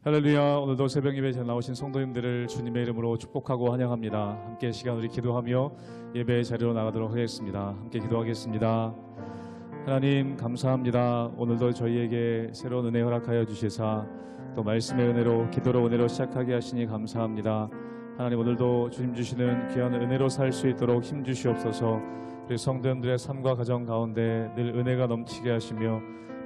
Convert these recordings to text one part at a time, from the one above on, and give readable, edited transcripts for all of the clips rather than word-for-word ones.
할렐루야. 오늘도 새벽 예배에 나오신 성도님들을 주님의 이름으로 축복하고 환영합니다. 함께 시간 우리 기도하며 예배의 자리로 나가도록 하겠습니다. 함께 기도하겠습니다. 하나님 감사합니다. 오늘도 저희에게 새로운 은혜 허락하여 주시사 또 말씀의 은혜로 기도로 은혜로 시작하게 하시니 감사합니다. 하나님 오늘도 주님 주시는 귀한 은혜로 살 수 있도록 힘 주시옵소서. 우리 성도님들의 삶과 가정 가운데 늘 은혜가 넘치게 하시며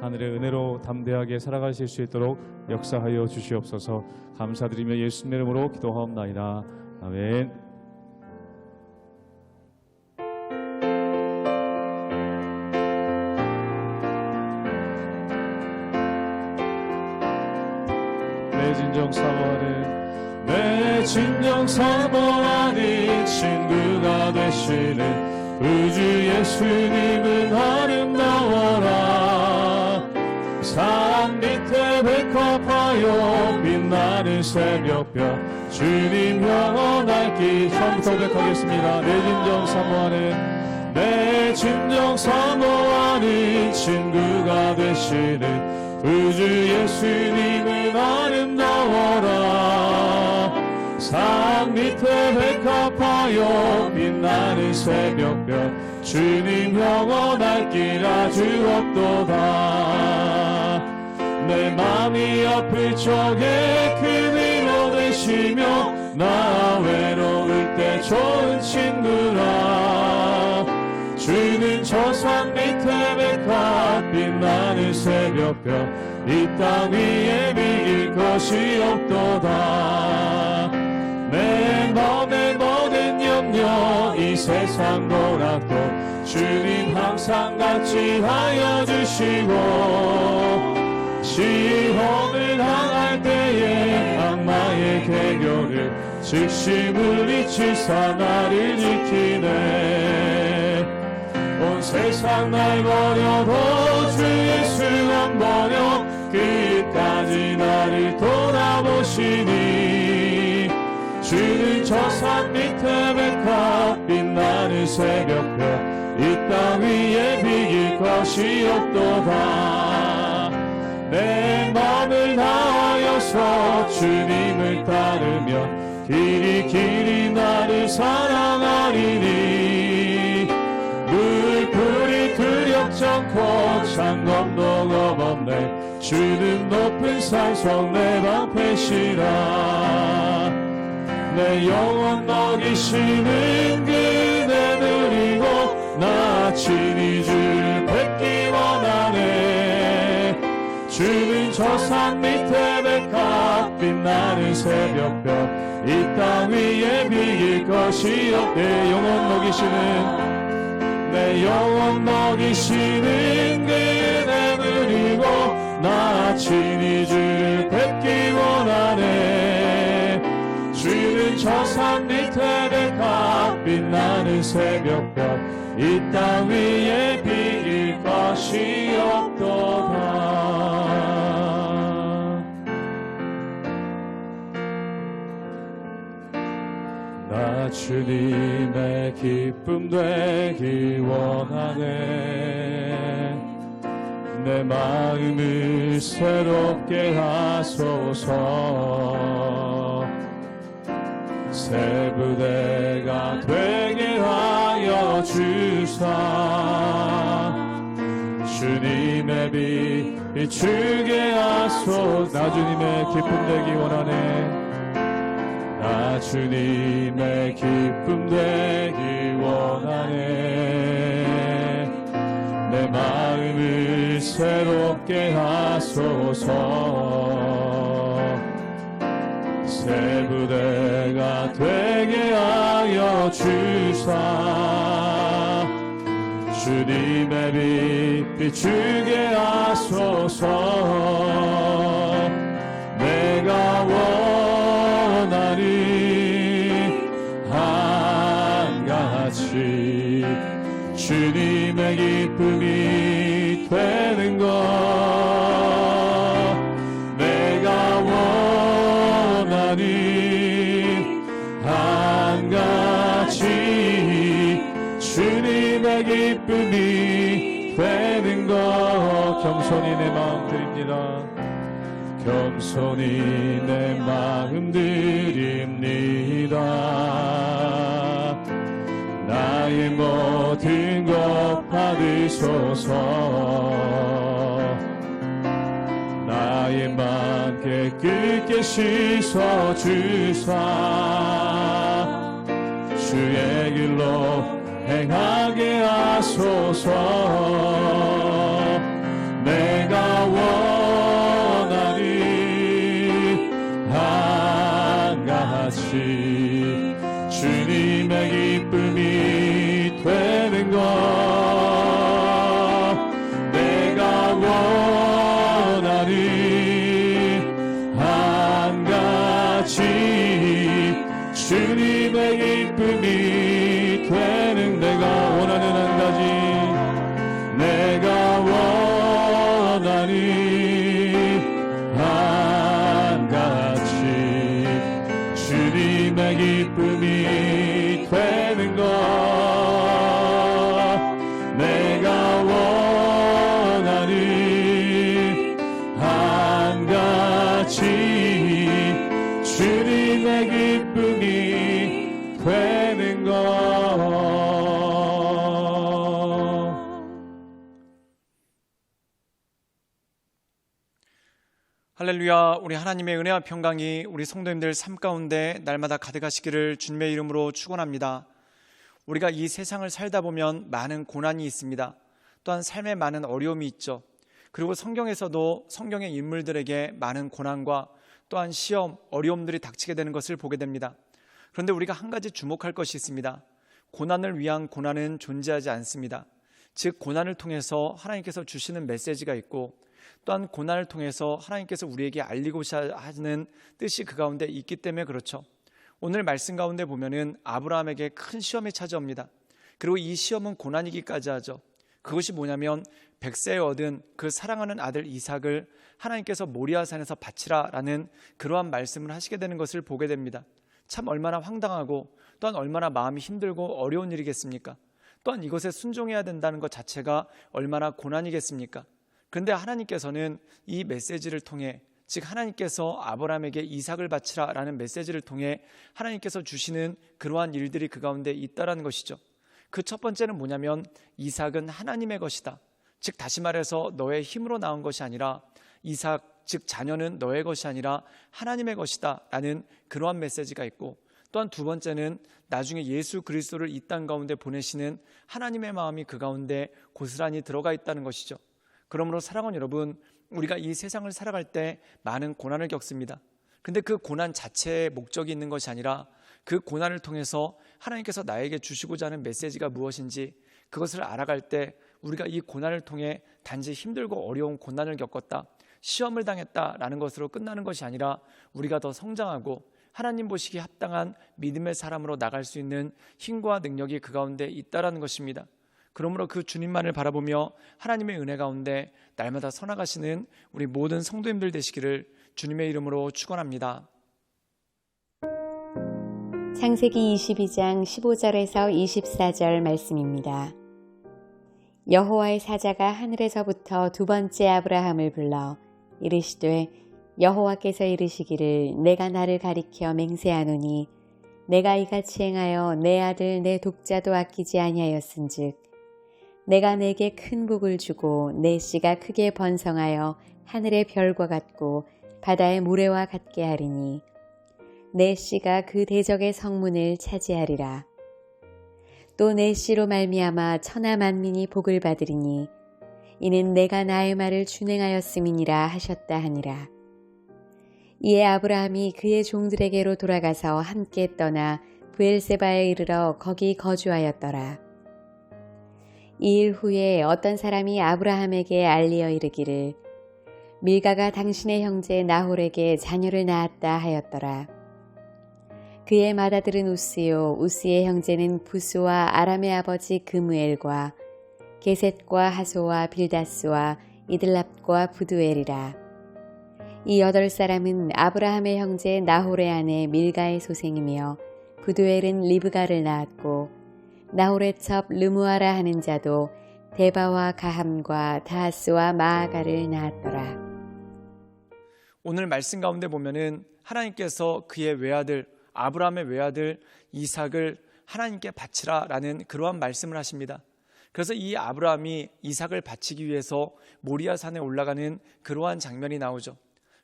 하늘의 은혜로 담대하게 살아가실 수 있도록 역사하여 주시옵소서. 감사드리며 예수님의 이름으로 기도하옵나이다. 아멘. 내 진정 사모하는 내 진정 사모하는 친구가 되시는 우주 예수님은 아름다워라. 산 밑에 백합하여 빛나는 새벽별 주님 영원할 길. 처음부터 고백하겠습니다. 내 진정 사모하는 내 진정 사모하는 친구가 되시는 우주 예수님은 아름다워라. 산 밑에 백합하여 빛나는 새벽별 주님 영원할 길 아주 없도다. 내 맘이 아플 적에 그 위로 되시며 나 외로울 때 좋은 친구라. 주는 저 산 밑에 백합 빛나는 새벽별 이 땅 위에 비길 것이 없도다. 내 맘의 모든 염려 이 세상 보라도 주님 항상 같이 하여 주시고 시험을 당할 때에 악마의 계교를 즉시 물리치사 나를 지키네. 온 세상 날 버려도 주 예수 안 버려 끝까지 나를 돌아보시니. 주는 저 산 밑에 백합 빛나는 새벽별 이 땅 위에 비길 것이 없도다. 내 맘을 다하여서 주님을 따르면 길이 길이 나를 사랑하리니. 물풀이 두렵지 않고 창검도 겁없네. 주는 높은 산성 내 방패시라. 내 영혼 먹이시는 그대 누리고 나 친히 주를 뵙기 원하네. 주는 저 산 밑에 백합 빛나는 새벽별 이 땅 위에 비길 것이 없네. 내 영혼 먹이시는 그대 누리고 나 친히 주를 뵙기 원하네. 주는 저 산 밑에 백합 빛나는 새벽별 이 땅 위에 비길 것이 없도다. 나 주님의 기쁨 되기 원하네. 내 마음을 새롭게 하소서. 새 부대가 되게 하여 주사. 주님의 빛 비추게 하소서. 나 주님의 기쁨 되기 원하네. 나 주님의 기쁨 되기 원하네. 내 마음을 새롭게 하소서. 새 부대가 되게 하여 주사. 주님의 빛 비추게 하소서. 내가 원하니 한같이 주님의 기쁨이 되는 것. 내가 원하니 한같이 주님의 기쁨이 되는 것. 겸손히 내 마음 드립니다. 겸손히 내 마음 드립니다. 나의 모든 것 받으소서. 나의 맘 깨끗게 씻어주사 주의 길로 행하게 하소서. 내가 원하니 한같이 주님의 기쁨이 되는 것. 내가 원하니 한같이 주님의 기쁨이 되는. 내가 원하는 한 가지. 내가 원하니 한같이 주님의 기쁨이 되는 것. 내가 원하니 한같이 주님의 기쁨이 되는 것. 할렐루야. 우리 하나님의 은혜와 평강이 우리 성도님들 삶 가운데 날마다 가득하시기를 주님의 이름으로 축원합니다. 우리가 이 세상을 살다 보면 많은 고난이 있습니다. 또한 삶에 많은 어려움이 있죠. 그리고 성경에서도 성경의 인물들에게 많은 고난과 또한 시험, 어려움들이 닥치게 되는 것을 보게 됩니다. 그런데 우리가 한 가지 주목할 것이 있습니다. 고난을 위한 고난은 존재하지 않습니다. 즉 고난을 통해서 하나님께서 주시는 메시지가 있고, 또한 고난을 통해서 하나님께서 우리에게 알리고자 하는 뜻이 그 가운데 있기 때문에 그렇죠. 오늘 말씀 가운데 보면은 아브라함에게 큰 시험이 찾아옵니다. 그리고 이 시험은 고난이기까지 하죠. 그것이 뭐냐면 100세에 얻은 그 사랑하는 아들 이삭을 하나님께서 모리아산에서 바치라라는 그러한 말씀을 하시게 되는 것을 보게 됩니다. 참 얼마나 황당하고 또한 얼마나 마음이 힘들고 어려운 일이겠습니까? 또한 이것에 순종해야 된다는 것 자체가 얼마나 고난이겠습니까? 그런데 하나님께서는 이 메시지를 통해, 즉 하나님께서 아브라함에게 이삭을 바치라라는 메시지를 통해 하나님께서 주시는 그러한 일들이 그 가운데 있다라는 것이죠. 그 첫 번째는 뭐냐면 이삭은 하나님의 것이다. 즉 다시 말해서 너의 힘으로 낳은 것이 아니라 이삭, 즉 자녀는 너의 것이 아니라 하나님의 것이다 라는 그러한 메시지가 있고, 또한 두 번째는 나중에 예수 그리스도를 이 땅 가운데 보내시는 하나님의 마음이 그 가운데 고스란히 들어가 있다는 것이죠. 그러므로 사랑하는 여러분, 우리가 이 세상을 살아갈 때 많은 고난을 겪습니다. 근데 그 고난 자체에 목적이 있는 것이 아니라 그 고난을 통해서 하나님께서 나에게 주시고자 하는 메시지가 무엇인지 그것을 알아갈 때 우리가 이 고난을 통해 단지 힘들고 어려운 고난을 겪었다, 시험을 당했다라는 것으로 끝나는 것이 아니라 우리가 더 성장하고 하나님 보시기에 합당한 믿음의 사람으로 나갈 수 있는 힘과 능력이 그 가운데 있다라는 것입니다. 그러므로 그 주님만을 바라보며 하나님의 은혜 가운데 날마다 서나가시는 우리 모든 성도님들 되시기를 주님의 이름으로 축원합니다. 창세기 22장 15절에서 24절 말씀입니다. 여호와의 사자가 하늘에서부터 두 번째 아브라함을 불러 이르시되 여호와께서 이르시기를 내가 나를 가리켜 맹세하노니 내가 이같이 행하여 내 아들 내 독자도 아끼지 아니하였은즉 내가 내게 큰 복을 주고 내 씨가 크게 번성하여 하늘의 별과 같고 바다의 모래와 같게 하리니 내 씨가 그 대적의 성문을 차지하리라. 또 내 씨로 말미암아 천하 만민이 복을 받으리니 이는 내가 나의 말을 준행하였음이니라 하셨다 하니라. 이에 아브라함이 그의 종들에게로 돌아가서 함께 떠나 브엘세바에 이르러 거기 거주하였더라. 이 일 후에 어떤 사람이 아브라함에게 알리어 이르기를 밀가가 당신의 형제 나홀에게 자녀를 낳았다 하였더라. 그의 맏아들은 우스요 우스의 형제는 부스와 아람의 아버지 그무엘과 게셋과 하소와 빌다스와 이들랍과 부두엘이라. 이 8사람은 아브라함의 형제 나홀의 아내 밀가의 소생이며 부두엘은 리브가를 낳았고 나홀의 첩 르무아라 하는 자도 데바와 가함과 다하스와 마아가를 낳았더라. 오늘 말씀 가운데 보면은 하나님께서 그의 외아들 아브라함의 외아들 이삭을 하나님께 바치라 라는 그러한 말씀을 하십니다. 그래서 이 아브라함이 이삭을 바치기 위해서 모리아 산에 올라가는 그러한 장면이 나오죠.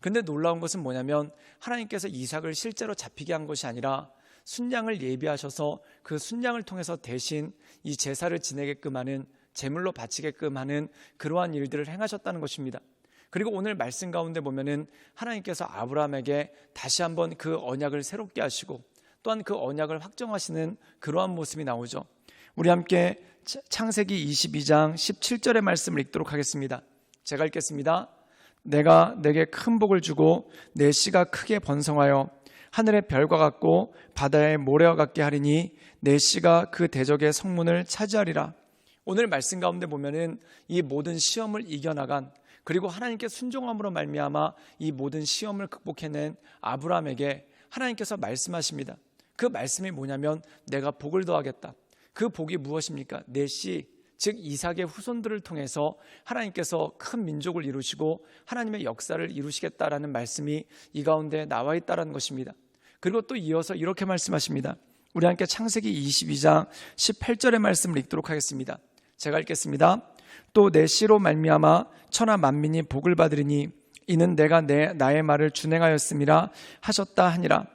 그런데 놀라운 것은 뭐냐면 하나님께서 이삭을 실제로 잡히게 한 것이 아니라 순양을 예비하셔서 그 순양을 통해서 대신 이 제사를 지내게끔 하는, 제물로 바치게끔 하는 그러한 일들을 행하셨다는 것입니다. 그리고 오늘 말씀 가운데 보면은 하나님께서 아브라함에게 다시 한번 그 언약을 새롭게 하시고 또한 그 언약을 확정하시는 그러한 모습이 나오죠. 우리 함께 창세기 22장 17절의 말씀을 읽도록 하겠습니다. 제가 읽겠습니다. 내가 내게 큰 복을 주고 내 씨가 크게 번성하여 하늘의 별과 같고 바다의 모래와 같게 하리니 내 씨가 그 대적의 성문을 차지하리라. 오늘 말씀 가운데 보면은 이 모든 시험을 이겨나간, 그리고 하나님께 순종함으로 말미암아 이 모든 시험을 극복해낸 아브라함에게 하나님께서 말씀하십니다. 그 말씀이 뭐냐면 내가 복을 더하겠다. 그 복이 무엇입니까? 내 씨, 즉 이삭의 후손들을 통해서 하나님께서 큰 민족을 이루시고 하나님의 역사를 이루시겠다라는 말씀이 이 가운데 나와 있다는 것입니다. 그리고 또 이어서 이렇게 말씀하십니다. 우리 함께 창세기 22장 18절의 말씀을 읽도록 하겠습니다. 제가 읽겠습니다. 또 내 씨로 말미암아 천하 만민이 복을 받으리니 이는 내가 나의 말을 준행하였음이라 하셨다 하니라.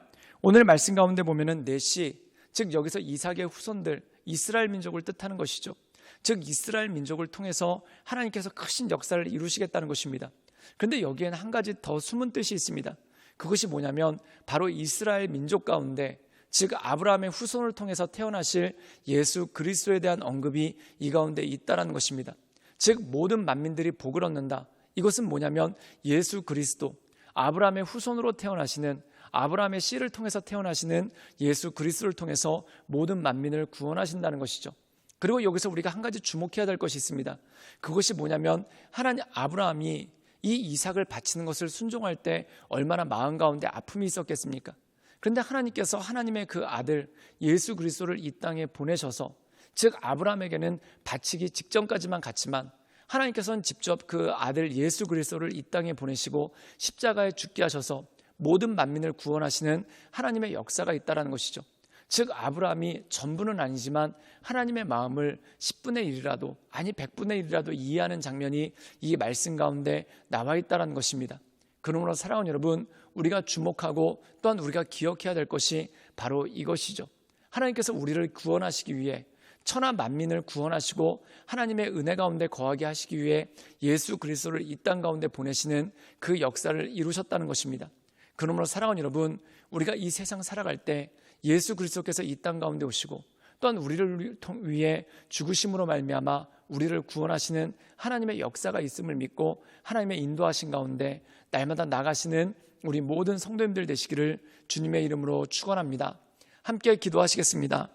오늘 말씀 가운데 보면은 내 씨, 즉 여기서 이삭의 후손들, 이스라엘 민족을 뜻하는 것이죠. 즉 이스라엘 민족을 통해서 하나님께서 크신 역사를 이루시겠다는 것입니다. 그런데 여기에는 한 가지 더 숨은 뜻이 있습니다. 그것이 뭐냐면 바로 이스라엘 민족 가운데, 즉 아브라함의 후손을 통해서 태어나실 예수 그리스도에 대한 언급이 이 가운데 있다는 것입니다. 즉 모든 만민들이 복을 얻는다. 이것은 뭐냐면 예수 그리스도, 아브라함의 후손으로 태어나시는, 아브라함의 씨를 통해서 태어나시는 예수 그리스도를 통해서 모든 만민을 구원하신다는 것이죠. 그리고 여기서 우리가 한 가지 주목해야 될 것이 있습니다. 그것이 뭐냐면 하나님, 아브라함이 이 이삭을 바치는 것을 순종할 때 얼마나 마음 가운데 아픔이 있었겠습니까? 그런데 하나님께서 하나님의 그 아들 예수 그리스도를 이 땅에 보내셔서, 즉 아브라함에게는 바치기 직전까지만 갔지만 하나님께서는 직접 그 아들 예수 그리스도를 이 땅에 보내시고 십자가에 죽게 하셔서 모든 만민을 구원하시는 하나님의 역사가 있다는 것이죠. 즉 아브라함이 전부는 아니지만 하나님의 마음을 10분의 1이라도, 아니 100분의 1이라도 이해하는 장면이 이 말씀 가운데 나와 있다는 것입니다. 그러므로 사랑하는 여러분, 우리가 주목하고 또한 우리가 기억해야 될 것이 바로 이것이죠. 하나님께서 우리를 구원하시기 위해, 천하 만민을 구원하시고 하나님의 은혜 가운데 거하게 하시기 위해 예수 그리스도를 이 땅 가운데 보내시는 그 역사를 이루셨다는 것입니다. 그러므로 사랑하는 여러분, 우리가 이 세상 살아갈 때 예수 그리스도께서 이 땅 가운데 오시고 또한 우리를 위해 죽으심으로 말미암아 우리를 구원하시는 하나님의 역사가 있음을 믿고 하나님의 인도하신 가운데 날마다 나가시는 우리 모든 성도님들 되시기를 주님의 이름으로 축원합니다. 함께 기도하시겠습니다.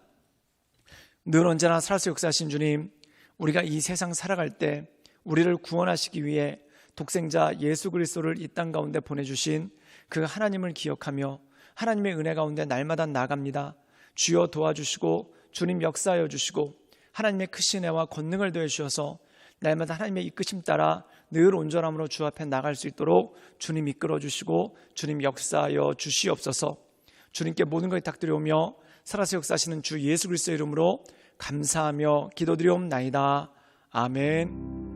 늘 언제나 살아서 역사하신 주님, 우리가 이 세상 살아갈 때 우리를 구원하시기 위해 독생자 예수 그리스도를 이 땅 가운데 보내주신 그 하나님을 기억하며 하나님의 은혜 가운데 날마다 나갑니다. 주여 도와주시고 주님 역사하여 주시고 하나님의 크신 은혜와 권능을 더해 주셔서 날마다 하나님의 이끄심 따라 늘 온전함으로 주 앞에 나갈 수 있도록 주님 이끌어 주시고 주님 역사하여 주시옵소서. 주님께 모든 것을 탁드려오며 살아서 역사하시는 주 예수 그리스도의 이름으로 감사하며 기도드리옵나이다. 아멘.